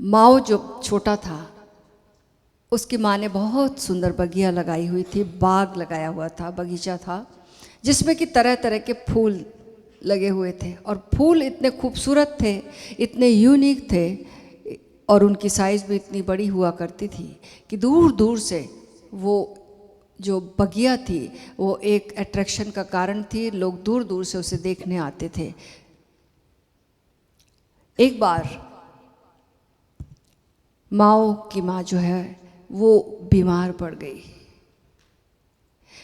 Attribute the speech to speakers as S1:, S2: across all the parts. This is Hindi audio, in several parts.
S1: माओ जब छोटा था उसकी माँ ने बहुत सुंदर बगिया लगाई हुई थी, बाग लगाया हुआ था, बगीचा था जिसमें कि तरह तरह के फूल लगे हुए थे और फूल इतने खूबसूरत थे, इतने यूनिक थे और उनकी साइज़ भी इतनी बड़ी हुआ करती थी कि दूर दूर से वो जो बगिया थी वो एक अट्रैक्शन का कारण थी। लोग दूर दूर से उसे देखने आते थे। एक बार माओ की माँ जो है वो बीमार पड़ गई।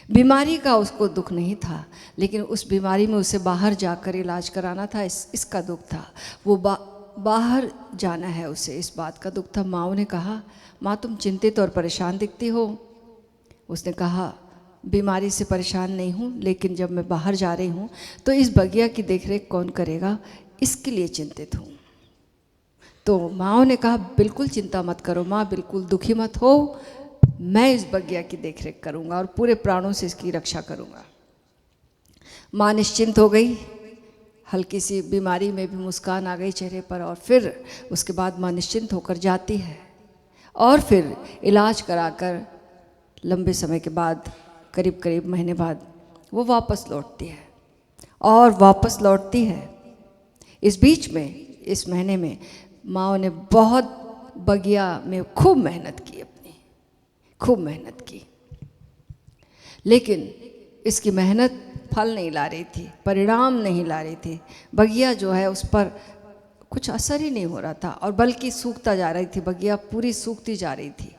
S1: बीमारी का उसको दुख नहीं था, लेकिन उस बीमारी में उसे बाहर जाकर इलाज कराना था, इसका दुख था। वो बाहर जाना है उसे, इस बात का दुख था। माँ ने कहा, माँ तुम चिंतित और परेशान दिखती हो। उसने कहा, बीमारी से परेशान नहीं हूँ, लेकिन जब मैं बाहर जा रही हूँ तो इस बगिया की देखरेख कौन करेगा, इसके लिए चिंतित हूँ। तो माँ ने कहा, बिल्कुल चिंता मत करो माँ, बिल्कुल दुखी मत हो, मैं इस बगिया की देखरेख करूँगा और पूरे प्राणों से इसकी रक्षा करूँगा। माँ निश्चिंत हो गई, हल्की सी बीमारी में भी मुस्कान आ गई चेहरे पर, और फिर उसके बाद माँ निश्चिंत होकर जाती है और फिर इलाज कराकर लंबे समय के बाद, करीब करीब महीने बाद, वो वापस लौटती है और वापस लौटती है। इस बीच में, इस महीने में माँ ने बहुत बगिया में खूब मेहनत की, अपनी खूब मेहनत की, लेकिन इसकी मेहनत फल नहीं ला रही थी, परिणाम नहीं ला रही थी। बगिया जो है उस पर कुछ असर ही नहीं हो रहा था और बल्कि सूखता जा रही थी, बगिया पूरी सूखती जा रही थी।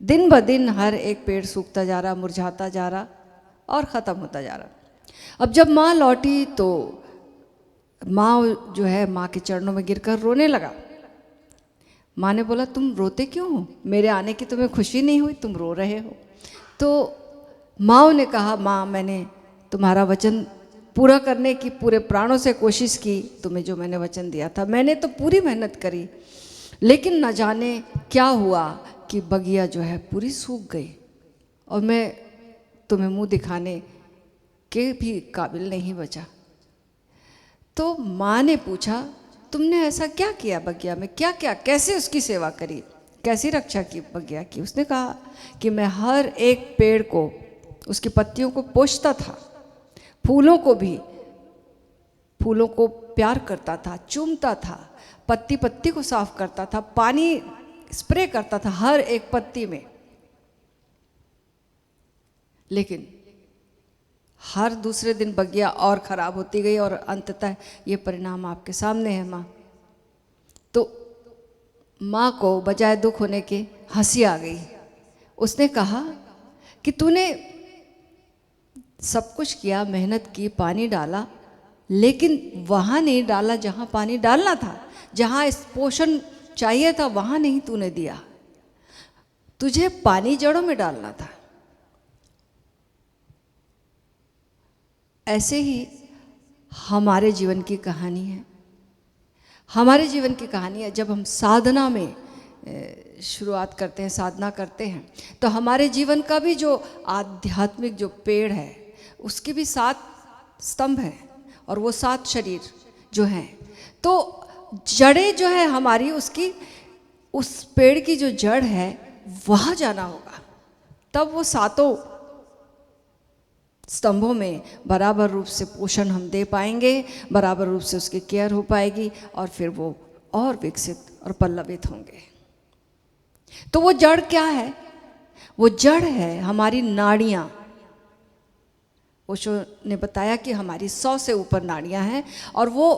S1: दिन ब दिन हर एक पेड़ सूखता जा रहा, मुरझाता जा रहा और ख़त्म होता जा रहा। अब जब माँ लौटी तो माँ जो है माँ के चरणों में गिरकर रोने लगा। माँ ने बोला, तुम रोते क्यों हो, मेरे आने की तुम्हें खुशी नहीं हुई, तुम रो रहे हो। तो माँ ने कहा, माँ मैंने तुम्हारा वचन पूरा करने की पूरे प्राणों से कोशिश की, तुम्हें जो मैंने वचन दिया था मैंने तो पूरी मेहनत करी, लेकिन न जाने क्या हुआ कि बगिया जो है पूरी सूख गई और मैं तुम्हें मुंह दिखाने के भी काबिल नहीं बचा। तो माँ ने पूछा, तुमने ऐसा क्या किया बगिया में, क्या क्या, कैसे उसकी सेवा करी, कैसी रक्षा की बगिया की। उसने कहा कि मैं हर एक पेड़ को, उसकी पत्तियों को पोंछता था, फूलों को भी, फूलों को प्यार करता था, चूमता था, पत्ती पत्ती को साफ करता था, पानी स्प्रे करता था हर एक पत्ती में। लेकिन हर दूसरे दिन बगिया और ख़राब होती गई और अंततः ये परिणाम आपके सामने है माँ। तो माँ को बजाय दुख होने के हंसी आ गई। उसने कहा कि तूने सब कुछ किया, मेहनत की, पानी डाला, लेकिन वहाँ नहीं डाला जहाँ पानी डालना था, जहाँ इस पोषण चाहिए था वहाँ नहीं तूने दिया, तुझे पानी जड़ों में डालना था। ऐसे ही हमारे जीवन की कहानी है। हमारे जीवन की कहानी है, जब हम साधना में शुरुआत करते हैं, साधना करते हैं, तो हमारे जीवन का भी जो आध्यात्मिक जो पेड़ है उसके भी 7 स्तंभ हैं और वो 7 शरीर जो हैं। तो जड़ें जो है हमारी, उसकी, उस पेड़ की जो जड़ है वहाँ जाना होगा, तब वो 7 स्तंभों में बराबर रूप से पोषण हम दे पाएंगे, बराबर रूप से उसकी केयर हो पाएगी और फिर वो और विकसित और पल्लवित होंगे। तो वो जड़ क्या है? वो जड़ है हमारी नाड़ियाँ। ओशो ने बताया कि हमारी 100 से ऊपर नाड़ियाँ हैं और वो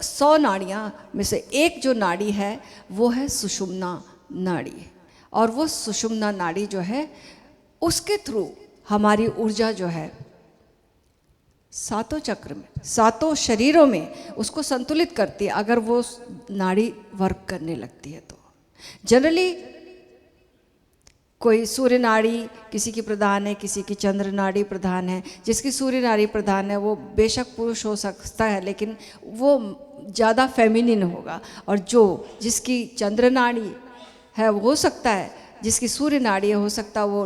S1: 100 नाड़ियाँ में से एक जो नाड़ी है वो है सुषुम्ना नाड़ी। और वो सुषुम्ना नाड़ी जो है उसके थ्रू हमारी ऊर्जा जो है 7 चक्र में, 7 शरीरों में उसको संतुलित करती है अगर वो नाड़ी वर्क करने लगती है। तो जनरली कोई सूर्य नाड़ी किसी की प्रधान है, किसी की चंद्र नाड़ी प्रधान है। जिसकी सूर्य नाड़ी प्रधान है वो बेशक पुरुष हो सकता है, लेकिन वो ज़्यादा फेमिनिन होगा, और जिसकी चंद्र नाड़ी है वो हो सकता है, जिसकी सूर्य नाड़ी है हो सकता है वो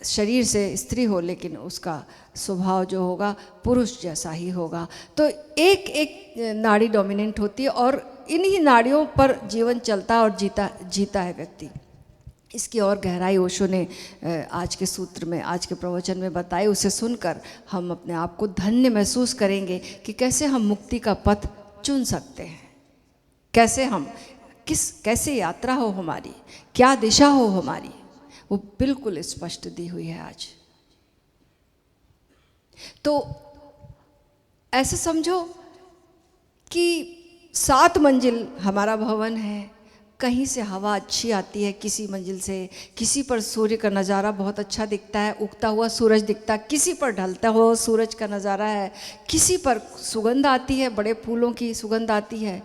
S1: शरीर से स्त्री हो लेकिन उसका स्वभाव जो होगा पुरुष जैसा ही होगा। तो एक एक नाड़ी डोमिनेंट होती है और इन्हीं नाड़ियों पर जीवन चलता है और जीता है व्यक्ति। इसकी और गहराई ओशो ने आज के सूत्र में, आज के प्रवचन में बताई। उसे सुनकर हम अपने आप को धन्य महसूस करेंगे कि कैसे हम मुक्ति का पथ चुन सकते हैं, कैसे यात्रा हो हमारी, क्या दिशा हो हमारी, वो बिल्कुल स्पष्ट दी हुई है आज। तो ऐसे समझो कि 7 मंजिल हमारा भवन है, कहीं से हवा अच्छी आती है, किसी मंजिल से, किसी पर सूर्य का नज़ारा बहुत अच्छा दिखता है, उगता हुआ सूरज दिखता है, किसी पर ढलता हुआ सूरज का नज़ारा है, किसी पर सुगंध आती है, बड़े फूलों की सुगंध आती है,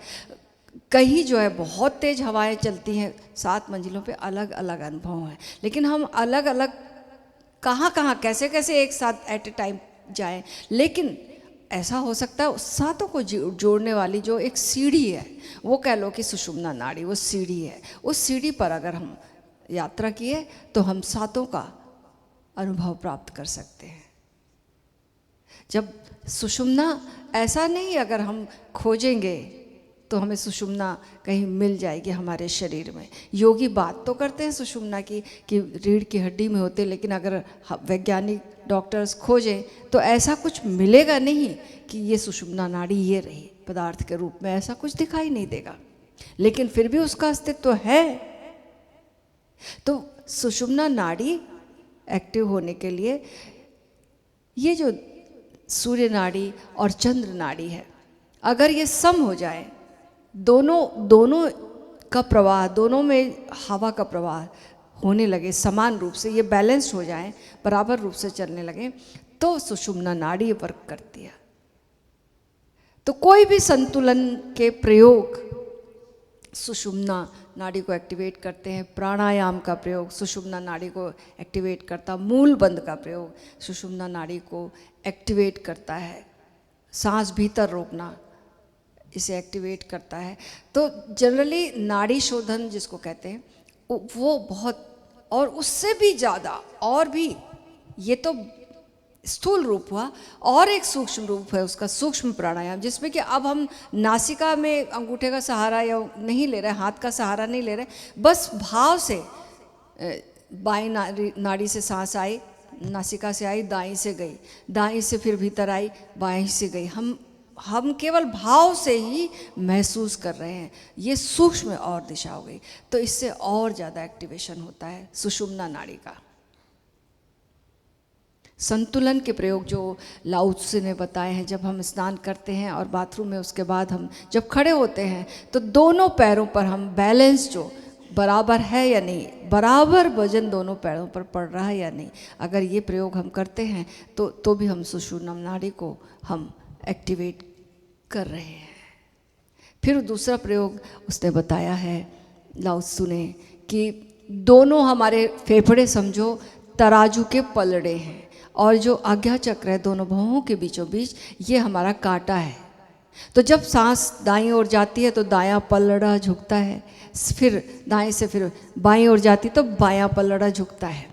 S1: कहीं जो है बहुत तेज़ हवाएं चलती हैं। 7 मंजिलों पे अलग अलग अनुभव हैं, लेकिन हम अलग अलग कहाँ कैसे एक साथ एट ए टाइम जाएं। लेकिन ऐसा हो सकता है उस सातों को जोड़ने वाली जो एक सीढ़ी है, वो कह लो कि सुषुम्ना नाड़ी वो सीढ़ी है। उस सीढ़ी पर अगर हम यात्रा किए तो हम सातों का अनुभव प्राप्त कर सकते हैं। जब सुषुम्ना, ऐसा नहीं अगर हम खोजेंगे तो हमें सुषुम्ना कहीं मिल जाएगी हमारे शरीर में। योगी बात तो करते हैं सुषुम्ना की कि रीढ़ की हड्डी में होते, लेकिन अगर वैज्ञानिक डॉक्टर्स खोजें तो ऐसा कुछ मिलेगा नहीं कि ये सुषुम्ना नाड़ी ये रही पदार्थ के रूप में, ऐसा कुछ दिखाई नहीं देगा। लेकिन फिर भी उसका अस्तित्व है। तो सुषुम्ना नाड़ी एक्टिव होने के लिए ये जो सूर्य नाड़ी और चंद्र नाड़ी है, अगर ये सम हो जाए, दोनों का प्रवाह, दोनों में हवा का प्रवाह होने लगे समान रूप से, ये बैलेंस्ड हो जाए, बराबर रूप से चलने लगे, तो सुषुम्ना नाड़ी वर्क करती है। तो कोई भी संतुलन के प्रयोग सुषुम्ना नाड़ी को एक्टिवेट करते हैं। प्राणायाम का प्रयोग सुषुम्ना नाड़ी को एक्टिवेट करता, मूल बंध का प्रयोग सुषुम्ना नाड़ी को एक्टिवेट करता है, सांस भीतर रोकना इसे एक्टिवेट करता है। तो जनरली नाड़ी शोधन जिसको कहते हैं वो बहुत, और उससे भी ज़्यादा, और भी, ये तो स्थूल रूप हुआ, और एक सूक्ष्म रूप है उसका, सूक्ष्म प्राणायाम, जिसमें कि अब हम नासिका में अंगूठे का सहारा या नहीं ले रहे, हाथ का सहारा नहीं ले रहे, बस भाव से बाएं नाड़ी से सांस आई, नासिका से आई, दाईं से गई, दाईं से फिर भीतर आई, बाएं से गई, हम केवल भाव से ही महसूस कर रहे हैं। ये सूक्ष्म और दिशा हो गई। तो इससे और ज़्यादा एक्टिवेशन होता है सुषुम्ना नाड़ी का। संतुलन के प्रयोग जो लाओ त्से ने बताए हैं, जब हम स्नान करते हैं और बाथरूम में उसके बाद हम जब खड़े होते हैं तो दोनों पैरों पर हम बैलेंस जो बराबर है या नहीं, बराबर वजन दोनों पैरों पर पड़ रहा है या नहीं, अगर ये प्रयोग हम करते हैं तो भी हम सुषुम्ना नाड़ी को हम एक्टिवेट कर रहे हैं। फिर दूसरा प्रयोग उसने बताया है लाओ त्से ने कि दोनों हमारे फेफड़े समझो तराजू के पलड़े हैं, और जो आज्ञा चक्र है दोनों भौहों के बीचों बीच, ये हमारा कांटा है। तो जब सांस दाईं ओर जाती है तो दायां पलड़ा झुकता है, फिर दाएं से फिर बाईं ओर जाती तो बायां पलड़ा झुकता है।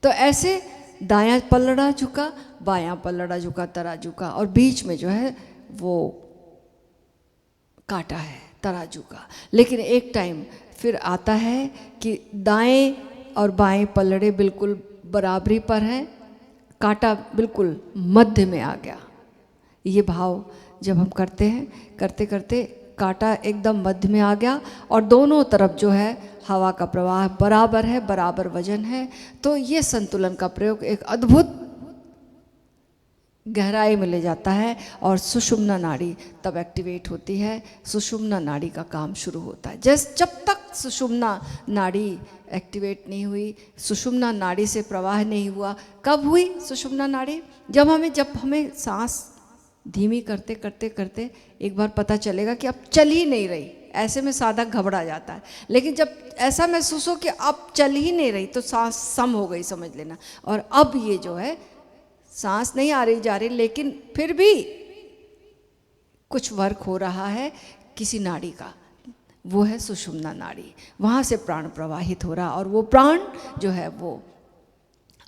S1: तो ऐसे दायां पलड़ा झुका, बायां पलड़ा झुका तराजू का, और बीच में जो है वो कांटा है तराजू का। लेकिन एक टाइम फिर आता है कि दाएं और बाएं पलड़े बिल्कुल बराबरी पर हैं, कांटा बिल्कुल मध्य में आ गया। ये भाव जब हम करते हैं, करते करते कांटा एकदम मध्य में आ गया, और दोनों तरफ जो है हवा का प्रवाह बराबर है, बराबर वजन है। तो ये संतुलन का प्रयोग एक अद्भुत गहराई में ले जाता है, और सुषुम्ना नाड़ी तब एक्टिवेट होती है, सुषुम्ना नाड़ी का काम शुरू होता है। जब तक सुषुम्ना नाड़ी एक्टिवेट नहीं हुई, सुषुम्ना नाड़ी से प्रवाह नहीं हुआ। कब हुई सुषुम्ना नाड़ी? जब हमें सांस धीमी करते करते करते एक बार पता चलेगा कि अब चल ही नहीं रही, ऐसे में साधक घबरा जाता है। लेकिन जब ऐसा महसूस हो कि अब चल ही नहीं रही तो सांस सम हो गई समझ लेना, और अब ये जो है सांस नहीं आ रही जा रही, लेकिन फिर भी कुछ वर्क हो रहा है किसी नाड़ी का, वो है सुषुम्ना नाड़ी। वहाँ से प्राण प्रवाहित हो रहा, और वो प्राण जो है वो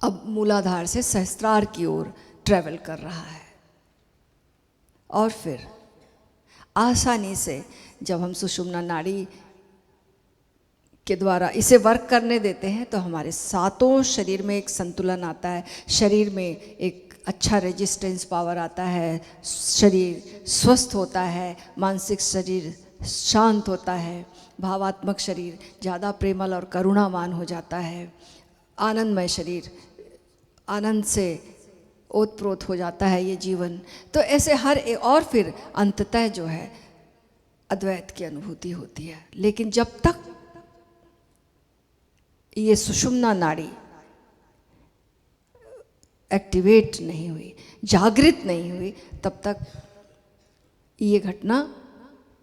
S1: अब मूलाधार से सहस्त्रार की ओर ट्रैवल कर रहा है। और फिर आसानी से जब हम सुषुम्ना नाड़ी के द्वारा इसे वर्क करने देते हैं तो हमारे सातों शरीर में एक संतुलन आता है, शरीर में एक अच्छा रेजिस्टेंस पावर आता है, शरीर स्वस्थ होता है, मानसिक शरीर शांत होता है, भावात्मक शरीर ज़्यादा प्रेमल और करुणावान हो जाता है, आनंदमय शरीर आनंद से ओतप्रोत हो जाता है ये जीवन। तो ऐसे हर एक, और फिर अंततः जो है अद्वैत की अनुभूति होती है। लेकिन जब तक ये सुषुम्ना नाड़ी एक्टिवेट नहीं हुई, जागृत नहीं हुई, तब तक ये घटना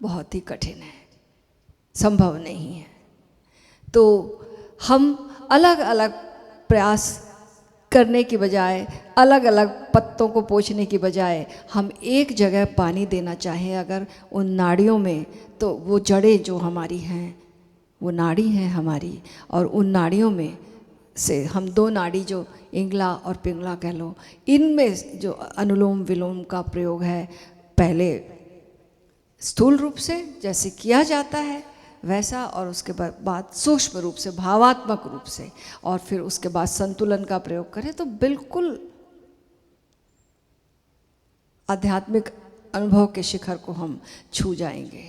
S1: बहुत ही कठिन है, संभव नहीं है। तो हम अलग अलग प्रयास करने की बजाय, अलग अलग पत्तों को पोंछने की बजाय हम एक जगह पानी देना चाहें अगर उन नाड़ियों में, तो वो जड़ें जो हमारी हैं वो नाड़ी हैं हमारी, और उन नाड़ियों में से हम दो नाड़ी जो इंगला और पिंगला कह लो, इनमें जो अनुलोम विलोम का प्रयोग है, पहले स्थूल रूप से जैसे किया जाता है वैसा, और उसके बाद सूक्ष्म रूप से, भावात्मक रूप से, और फिर उसके बाद संतुलन का प्रयोग करें तो बिल्कुल आध्यात्मिक अनुभव के शिखर को हम छू जाएंगे।